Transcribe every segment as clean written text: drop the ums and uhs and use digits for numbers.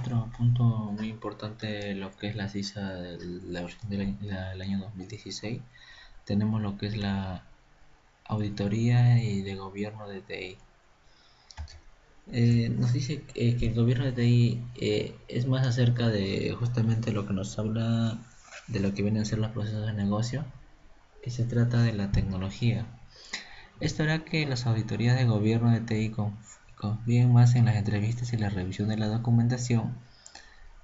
otro punto muy importante, lo que es la CISA de la versión del año 2016, tenemos lo que es la auditoría y de gobierno de TI. Nos dice que el gobierno de TI es más acerca de justamente lo que nos habla de lo que vienen a ser los procesos de negocio, que se trata de la tecnología. Esto hará que las auditorías de gobierno de TI confíen más en las entrevistas y la revisión de la documentación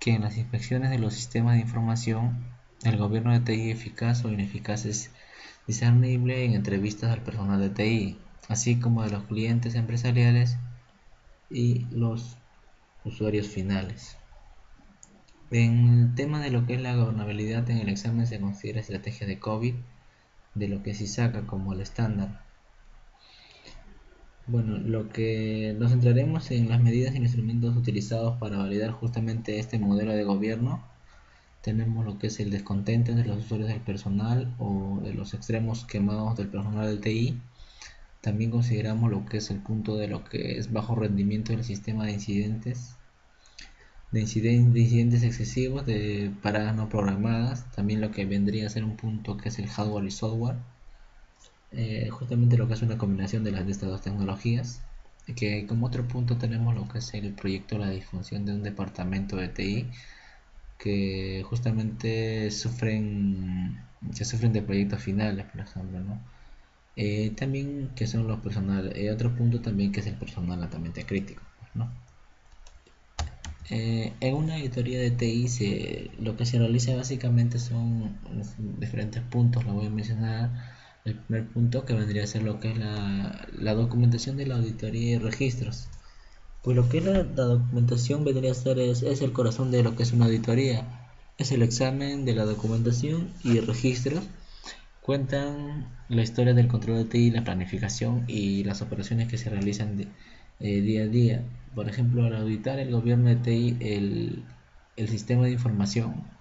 que en las inspecciones de los sistemas de información. El gobierno de TI eficaz o ineficaz es discernible en entrevistas al personal de TI, así como de los clientes empresariales y los usuarios finales. En el tema de lo que es la gobernabilidad, en el examen se considera estrategia de COVID, de lo que se saca como el estándar. Bueno, lo que nos centraremos en las medidas y instrumentos utilizados para validar justamente este modelo de gobierno. Tenemos lo que es el descontento de los usuarios del personal o de los extremos quemados del personal del TI. También consideramos lo que es el punto de lo que es bajo rendimiento del sistema de incidentes excesivos, de paradas no programadas. También lo que vendría a ser un punto que es el hardware y software. Justamente lo que es una combinación de estas dos tecnologías. Que como otro punto tenemos lo que es el proyecto de la disfunción de un departamento de TI, que justamente se sufren de proyectos finales, por ejemplo, ¿no? También que son los personal, otro punto también que es el personal altamente crítico, ¿no? En una auditoría de TI lo que se realiza básicamente son diferentes puntos, lo voy a mencionar. El primer punto que vendría a ser lo que es la documentación de la auditoría y registros. Pues lo que es la documentación vendría a ser es el corazón de lo que es una auditoría. Es el examen de la documentación y registros. Cuentan la historia del control de TI, la planificación y las operaciones que se realizan día a día. Por ejemplo, al auditar el gobierno de TI, el sistema de información,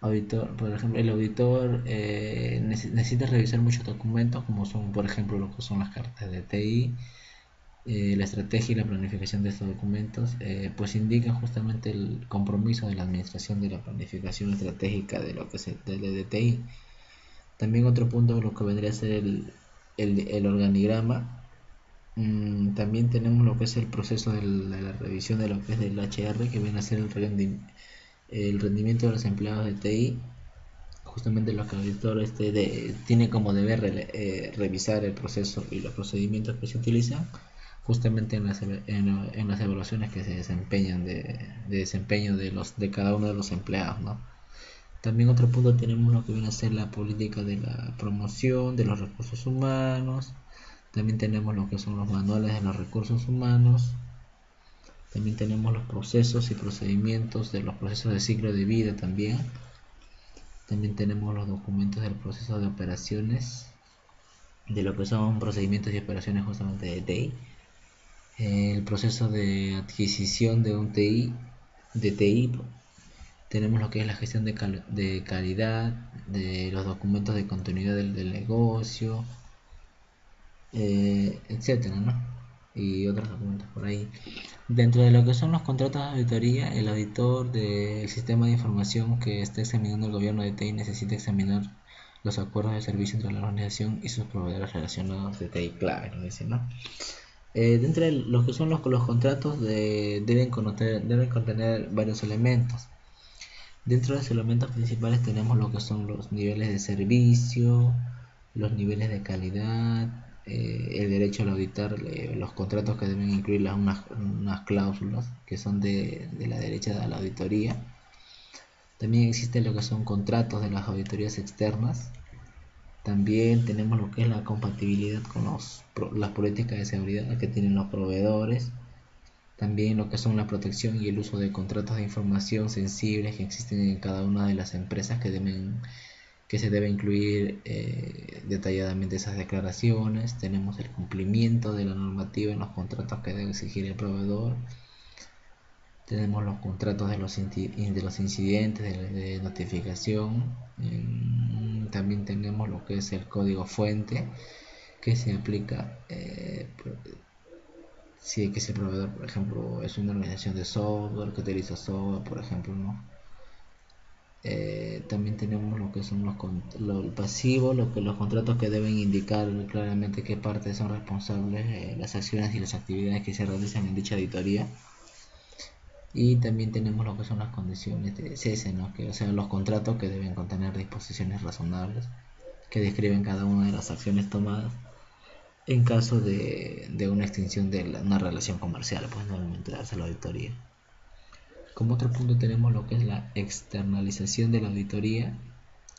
por ejemplo, el auditor necesita revisar muchos documentos, como son, por ejemplo, lo que son las cartas de TI. La estrategia y la planificación de estos documentos pues indican justamente el compromiso de la administración de la planificación estratégica de lo que es el DTI. También otro punto, lo que vendría a ser el organigrama. También tenemos lo que es el proceso de la revisión de lo que es del HR, que viene a ser el rendimiento de los empleados de TI. Justamente lo que el auditor tiene como deber revisar el proceso y los procedimientos que se utilizan justamente en las evaluaciones que se desempeñan de desempeño de cada uno de los empleados, ¿no? También otro punto tenemos lo que viene a ser la política de la promoción de los recursos humanos. También tenemos lo que son los manuales de los recursos humanos. También tenemos los procesos y procedimientos de los procesos de ciclo de vida también. También tenemos los documentos del proceso de operaciones, de lo que son procedimientos y operaciones justamente de TI. El proceso de adquisición de un TI. Tenemos lo que es la gestión de calidad, de los documentos de continuidad del negocio, etcétera, ¿no? Y otros documentos por ahí. Dentro de lo que son los contratos de auditoría, el auditor del sistema de información que está examinando el gobierno de TI necesita examinar los acuerdos de servicio entre la organización y sus proveedores relacionados de TI clave, ¿no? Dice, ¿no? Dentro de lo que son los contratos deben contener varios elementos. Dentro de los elementos principales tenemos lo que son los niveles de servicio, los niveles de calidad, el derecho al auditar, los contratos que deben incluir unas cláusulas que son de la derecha de la auditoría. También existen lo que son contratos de las auditorías externas. También tenemos lo que es la compatibilidad con las políticas de seguridad que tienen los proveedores. También lo que son la protección y el uso de contratos de información sensibles que existen en cada una de las empresas que se debe incluir detalladamente esas declaraciones. Tenemos el cumplimiento de la normativa en los contratos que debe exigir el proveedor. Tenemos los contratos de los incidentes, de notificación. También tenemos lo que es el código fuente que se aplica Si ese proveedor, por ejemplo, es una organización de software que utiliza software, por ejemplo, ¿no? También tenemos lo que son el pasivo, los contratos que deben indicar claramente qué partes son responsables, las acciones y las actividades que se realizan en dicha auditoría. Y también tenemos lo que son las condiciones de cese, ¿no? O sea, los contratos que deben contener disposiciones razonables que describen cada una de las acciones tomadas en caso de una extinción de una relación comercial, pues nuevamente hace la auditoría. Como otro punto tenemos lo que es la externalización de la auditoría,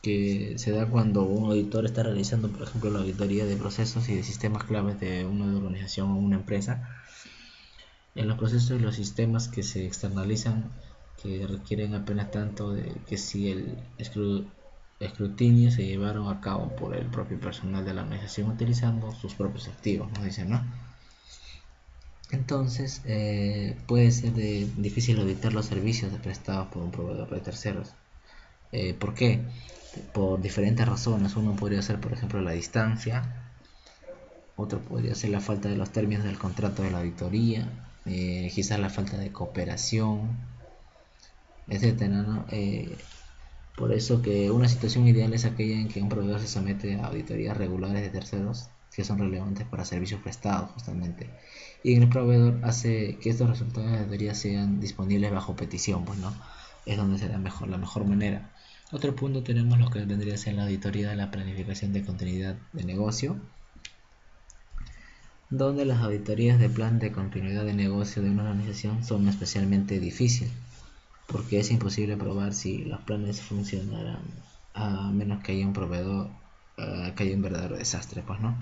que se da cuando un auditor está realizando, por ejemplo, la auditoría de procesos y de sistemas claves de una organización o una empresa. En los procesos y los sistemas que se externalizan, que requieren apenas tanto de que si el escrutinio se llevaron a cabo por el propio personal de la organización utilizando sus propios activos, nos dicen, ¿no? Entonces, puede ser difícil auditar los servicios prestados por un proveedor de terceros. ¿Por qué? Por diferentes razones. Uno podría ser, por ejemplo, la distancia. Otro podría ser la falta de los términos del contrato de la auditoría. Quizás la falta de cooperación, etcétera, ¿no? Por eso que una situación ideal es aquella en que un proveedor se somete a auditorías regulares de terceros que son relevantes para servicios prestados justamente, y el proveedor hace que estos resultados de auditoría sean disponibles bajo petición, pues no, es donde será la mejor manera. Otro punto tenemos lo que vendría a ser la auditoría de la planificación de continuidad de negocio, donde las auditorías de plan de continuidad de negocio de una organización son especialmente difíciles, porque es imposible probar si los planes funcionarán a menos que haya un proveedor, que haya un verdadero desastre, pues no.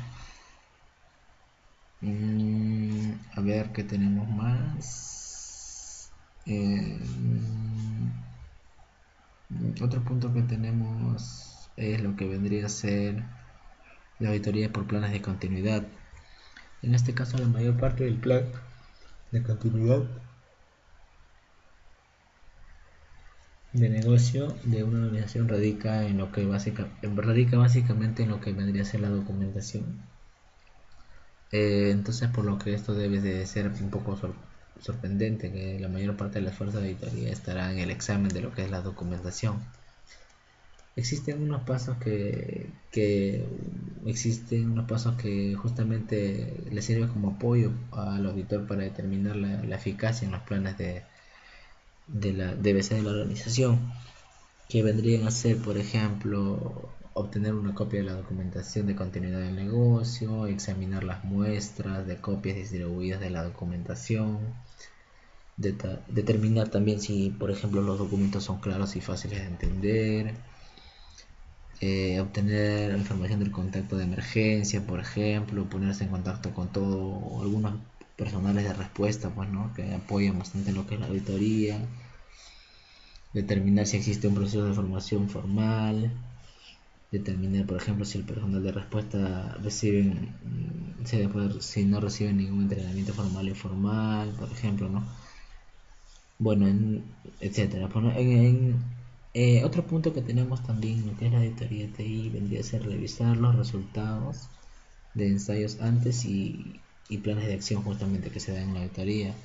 A ver qué tenemos más. Otro punto que tenemos es lo que vendría a ser la auditoría por planes de continuidad. En este caso, la mayor parte del plan de continuidad de negocio de una organización radica en lo que radica básicamente en lo que vendría a ser la documentación. Entonces, por lo que esto debe de ser un poco sorprendente, que la mayor parte del esfuerzo de auditoría estará en el examen de lo que es la documentación. Existen unos pasos que justamente le sirven como apoyo al auditor para determinar la eficacia en los planes de la DBC de la organización, que vendrían a ser, por ejemplo, obtener una copia de la documentación de continuidad del negocio, examinar las muestras de copias distribuidas de la documentación, determinar también si, por ejemplo, los documentos son claros y fáciles de entender, obtener información del contacto de emergencia, por ejemplo, ponerse en contacto con algunos personales de respuesta, pues, ¿no? Que apoyan bastante lo que es la auditoría, determinar si existe un proceso de formación formal, determinar, por ejemplo, si el personal de respuesta si no reciben ningún entrenamiento formal o informal, por ejemplo, ¿no? Bueno, etcétera. Bueno, otro punto que tenemos también, lo que es la auditoría de TI, vendría a ser revisar los resultados de ensayos antes y planes de acción justamente que se dan en la auditoría,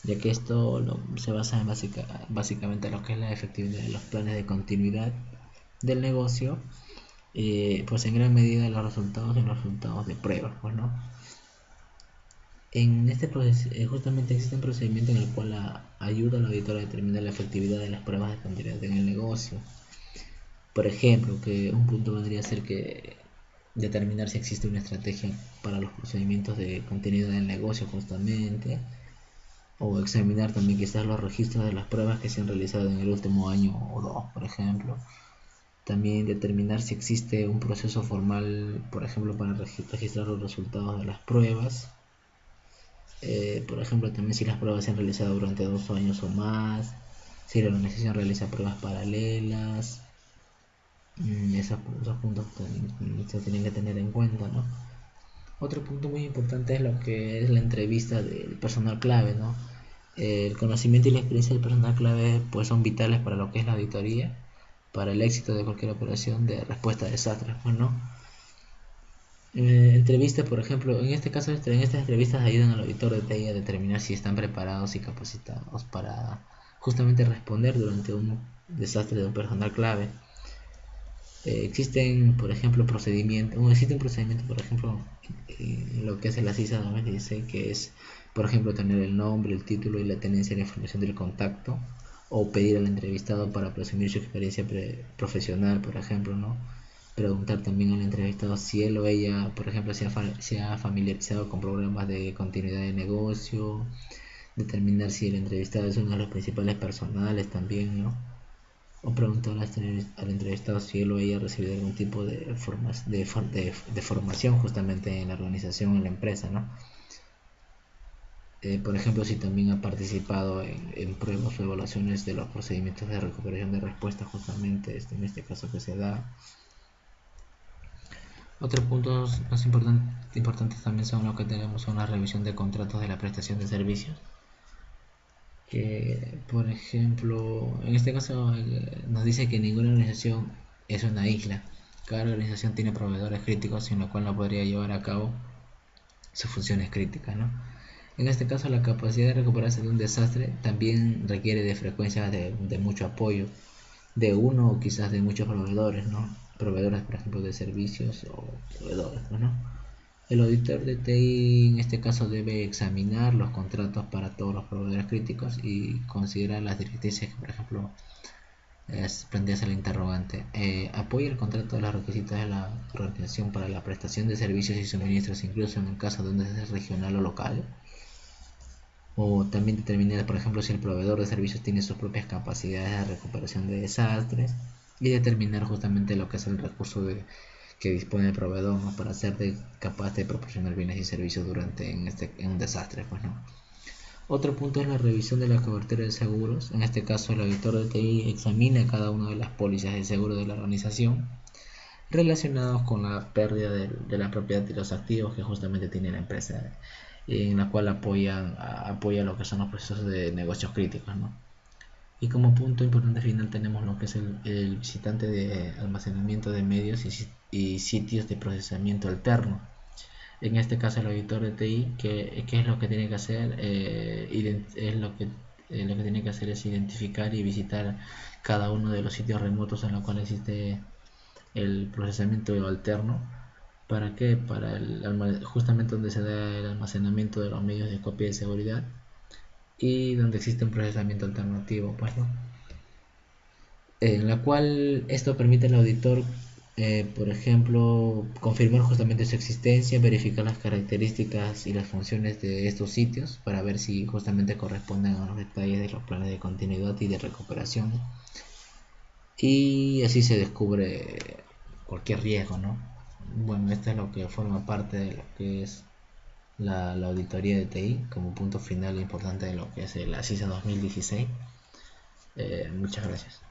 ya que esto se basa en básicamente lo que es la efectividad de los planes de continuidad del negocio, pues en gran medida los resultados de pruebas, pues, ¿no? En este proceso, justamente existe un procedimiento en el cual ayuda al auditor a determinar la efectividad de las pruebas de continuidad en el negocio. Por ejemplo, que un punto vendría a ser que determinar si existe una estrategia para los procedimientos de continuidad del negocio justamente, o examinar también quizás los registros de las pruebas que se han realizado en el último año o dos, por ejemplo. También determinar si existe un proceso formal, por ejemplo, para registrar los resultados de las pruebas. Por ejemplo, también si las pruebas se han realizado durante 2 años o más, si la organización realiza pruebas paralelas. Esos puntos se tienen que tener en cuenta, ¿no? Otro punto muy importante es lo que es la entrevista del personal clave, ¿no? El conocimiento y la experiencia del personal clave pues son vitales para lo que es la auditoría, para el éxito de cualquier operación de respuesta a desastres, pues, ¿no? Entrevistas, por ejemplo, en este caso, en estas entrevistas ayudan al auditor de TI a determinar si están preparados y capacitados para justamente responder durante un desastre de un personal clave. Existen, por ejemplo, existe un procedimiento, por ejemplo, en lo que hace la CISA 2016, que es, por ejemplo, tener el nombre, el título y la tenencia de la información del contacto, o pedir al entrevistado para presumir su experiencia profesional, por ejemplo, ¿no? Preguntar también al entrevistado si él o ella, por ejemplo, se ha familiarizado con programas de continuidad de negocio, determinar si el entrevistado es uno de los principales personales también, ¿no? O preguntar al entrevistado si él o ella ha recibido algún tipo de formación justamente en la organización o en la empresa, ¿no? Por ejemplo, si también ha participado en pruebas o evaluaciones de los procedimientos de recuperación de respuesta, justamente en este caso que se da. Otros puntos más importantes también son lo que tenemos, son la revisión de contratos de la prestación de servicios. Que, por ejemplo, en este caso nos dice que ninguna organización es una isla. Cada organización tiene proveedores críticos sin lo cual no podría llevar a cabo sus funciones críticas, ¿no? En este caso, la capacidad de recuperarse de un desastre también requiere de frecuencias de mucho apoyo, de uno o quizás de muchos proveedores, ¿no? Proveedores, por ejemplo, de servicios o proveedores, ¿no? El auditor de TI en este caso debe examinar los contratos para todos los proveedores críticos y considerar las directrices que, por ejemplo, planteas el interrogante. Apoya el contrato de los requisitos de la organización para la prestación de servicios y suministros, incluso en el caso de un desastre regional o local. O también determinar, por ejemplo, si el proveedor de servicios tiene sus propias capacidades de recuperación de desastres y determinar justamente lo que es el recurso que dispone el proveedor, ¿no? Para ser capaz de proporcionar bienes y servicios durante en un desastre, pues, ¿no? Otro punto es la revisión de la cobertura de seguros. En este caso, el auditor de TI examina cada una de las pólizas de seguro de la organización relacionados con la pérdida de la propiedad de los activos que justamente tiene la empresa, en la cual apoya lo que son los procesos de negocios críticos, ¿no? Y como punto importante final tenemos lo que es el visitante de almacenamiento de medios y sitios de procesamiento alterno. En este caso el auditor de TI, ¿qué es lo que tiene que hacer? Lo que tiene que hacer es identificar y visitar cada uno de los sitios remotos en los cuales existe el procesamiento alterno. ¿Para qué? Justamente donde se da el almacenamiento de los medios de copia de seguridad y donde existe un procesamiento alternativo, pues, ¿no? En la cual esto permite al auditor, por ejemplo, confirmar justamente su existencia, verificar las características y las funciones de estos sitios para ver si justamente corresponden a los detalles de los planes de continuidad y de recuperación. Y así se descubre cualquier riesgo, ¿no? Bueno, esto es lo que forma parte de lo que es la auditoría de TI como punto final importante de lo que es la CISA 2016. Muchas gracias.